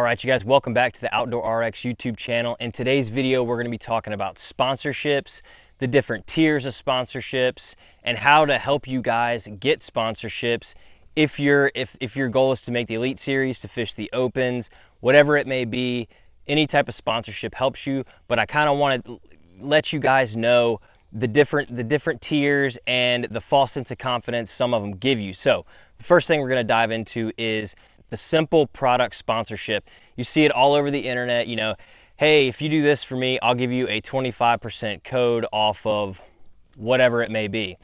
Alright, you guys, welcome back to the Outdoor RX YouTube channel. In today's video, we're going to be talking about sponsorships, the different tiers of sponsorships, and how to help you guys get sponsorships if your goal is to make the Elite Series, to fish the Opens, whatever it may be. Any type of sponsorship helps you, but I kind of want to let you guys know the different tiers and the false sense of confidence some of them give you. So the first thing we're going to dive into is the simple product sponsorship. You see it all over the internet. You know, hey, if you do this for me, I'll give you a 25% code off of whatever it may be.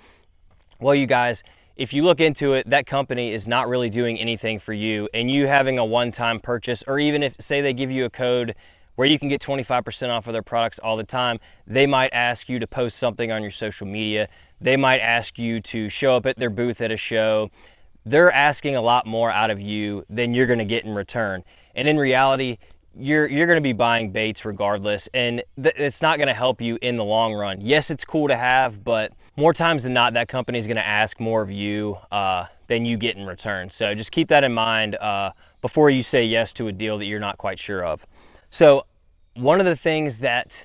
Well, you guys, if you look into it, that company is not really doing anything for you, and you having a one-time purchase, or even if, say, they give you a code where you can get 25% off of their products all the time, they might ask you to post something on your social media. They might ask you to show up at their booth at a show. They're asking a lot more out of you than you're going to get in return. And in reality, you're going to be buying baits regardless, and it's not going to help you in the long run. Yes, it's cool to have, but more times than not, that company is going to ask more of you than you get in return. So just keep that in mind before you say yes to a deal that you're not quite sure of. So one of the things that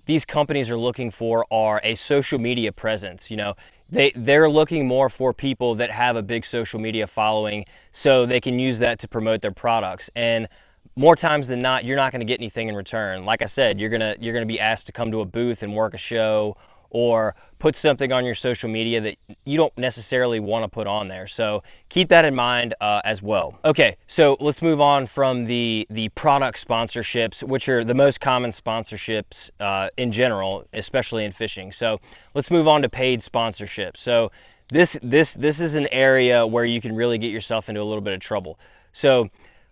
these companies are looking for are a social media presence. You know, they're looking more for people that have a big social media following so they can use that to promote their products. And more times than not, you're not going to get anything in return. Like I said, you're going to be asked to come to a booth and work a show, or put something on your social media that you don't necessarily want to put on there. So keep that in mind as well. Okay, so let's move on from the product sponsorships, which are the most common sponsorships in general, especially in fishing. So let's move on to paid sponsorships. So this is an area where you can really get yourself into a little bit of trouble. So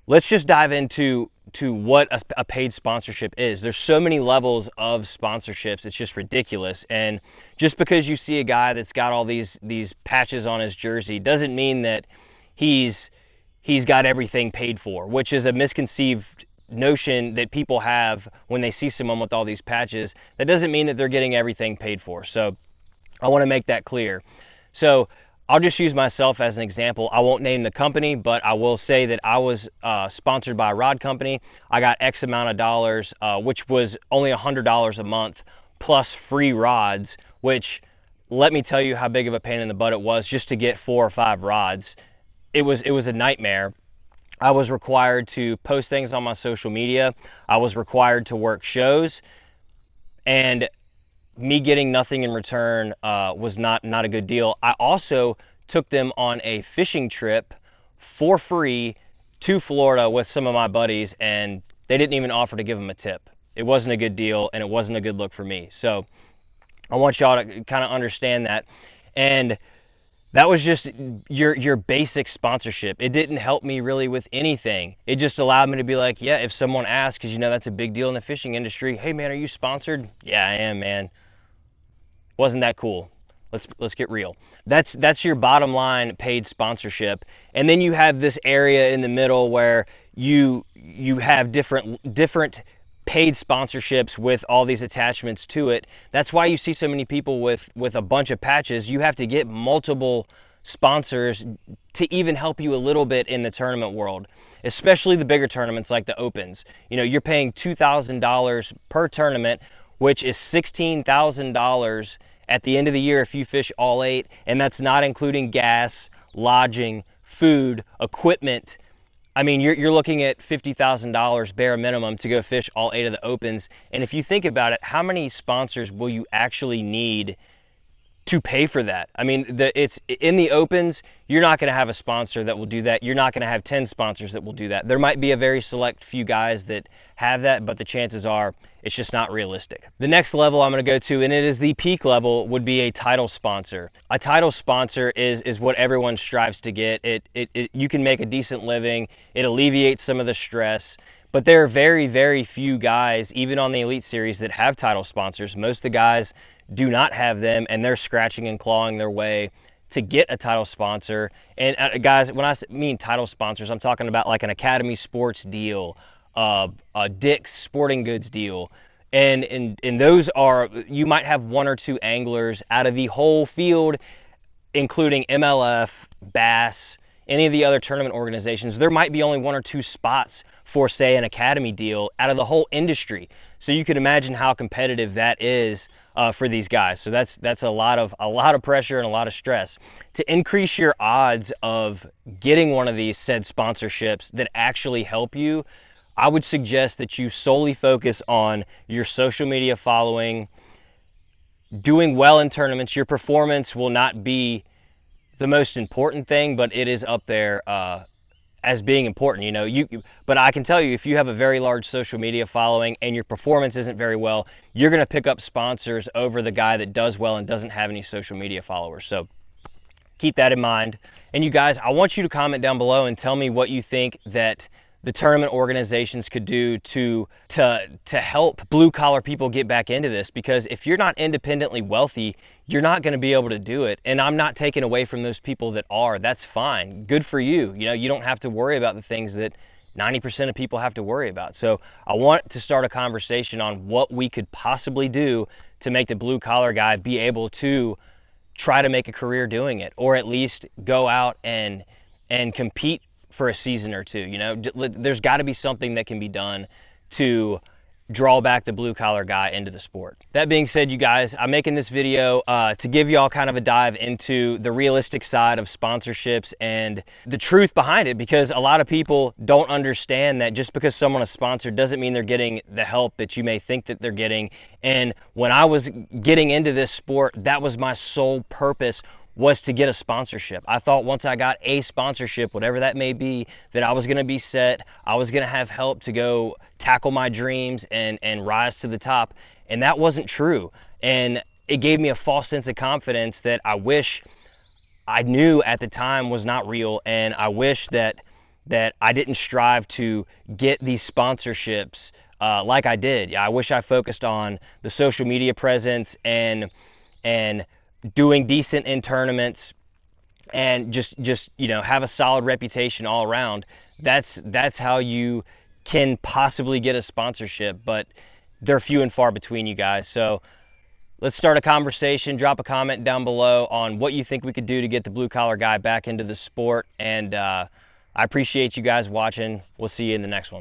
let's just dive into what a paid sponsorship is. There's so many levels of sponsorships, it's just ridiculous. And just because you see a guy that's got all these patches on his jersey doesn't mean that he's got everything paid for, which is a misconceived notion that people have when they see someone with all these patches. That doesn't mean that they're getting everything paid for. So I want to make that clear. So I'll just use myself as an example. I won't name the company, but I will say that I was sponsored by a rod company. I got X amount of dollars, which was only $100 a month, plus free rods, which, let me tell you how big of a pain in the butt it was just to get 4 or 5 rods. It was a nightmare. I was required to post things on my social media. I was required to work shows, and me getting nothing in return was not a good deal. I also took them on a fishing trip for free to Florida with some of my buddies, and they didn't even offer to give them a tip. It wasn't a good deal, and it wasn't a good look for me. So I want y'all to kind of understand that. And that was just your basic sponsorship. It didn't help me really with anything. It just allowed me to be like, yeah, if someone asks, because you know that's a big deal in the fishing industry, hey man, are you sponsored? Yeah, I am, man. Wasn't that cool? Let's get real. That's your bottom line paid sponsorship. And then you have this area in the middle where you have different paid sponsorships with all these attachments to it. That's why you see so many people with a bunch of patches. You have to get multiple sponsors to even help you a little bit in the tournament world, especially the bigger tournaments like the Opens. You know, you're paying $2,000 per tournament, which is $16,000 at the end of the year if you fish all 8, and that's not including gas, lodging, food, equipment. I mean, you're looking at $50,000 bare minimum to go fish all 8 of the Opens. And if you think about it, how many sponsors will you actually need to pay for that? I mean, it's in the Opens, you're not going to have a sponsor that will do that. You're not going to have 10 sponsors that will do that. There might be a very select few guys that have that, but the chances are it's just not realistic. The next level I'm going to go to, and it is the peak level, would be a title sponsor. A title sponsor is what everyone strives to get. You can make a decent living. It alleviates some of the stress. But there are very, very few guys, even on the Elite Series, that have title sponsors. Most of the guys do not have them, and they're scratching and clawing their way to get a title sponsor. And guys, when I mean title sponsors, I'm talking about like an Academy Sports deal, a Dick's Sporting Goods deal. And those are, you might have 1 or 2 anglers out of the whole field, including MLF, Bass, any of the other tournament organizations. There might be only 1 or 2 spots for, say, an academy deal out of the whole industry. So you can imagine how competitive that is for these guys. So that's a lot of pressure and a lot of stress. To increase your odds of getting one of these said sponsorships that actually help you, I would suggest that you solely focus on your social media following, doing well in tournaments. Your performance will not be the most important thing, but it is up there as being important. But I can tell you, if you have a very large social media following and your performance isn't very well, you're going to pick up sponsors over the guy that does well and doesn't have any social media followers. So keep that in mind. And you guys, I want you to comment down below and tell me what you think that the tournament organizations could do to help blue collar people get back into this, because if you're not independently wealthy, you're not going to be able to do it. And I'm not taking away from those people that are. That's fine. Good for you. You don't have to worry about the things that 90% of people have to worry about. So I want to start a conversation on what we could possibly do to make the blue collar guy be able to try to make a career doing it, or at least go out and compete for a season or two. There's got to be something that can be done to draw back the blue collar guy into the sport. That being said, you guys, I'm making this video to give y'all kind of a dive into the realistic side of sponsorships and the truth behind it, because a lot of people don't understand that just because someone is sponsored doesn't mean they're getting the help that you may think that they're getting. And when I was getting into this sport, that was my sole purpose, was to get a sponsorship. I thought once I got a sponsorship, whatever that may be, that I was going to be set. I was going to have help to go tackle my dreams and rise to the top. And that wasn't true. And it gave me a false sense of confidence that I wish I knew at the time was not real. And I wish that I didn't strive to get these sponsorships like I did. I wish I focused on the social media presence and doing decent in tournaments and just have a solid reputation all around. That's how you can possibly get a sponsorship, but they're few and far between, you guys. So let's start a conversation. Drop a comment down below on what you think we could do to get the blue collar guy back into the sport. And I appreciate you guys watching. We'll see you in the next one.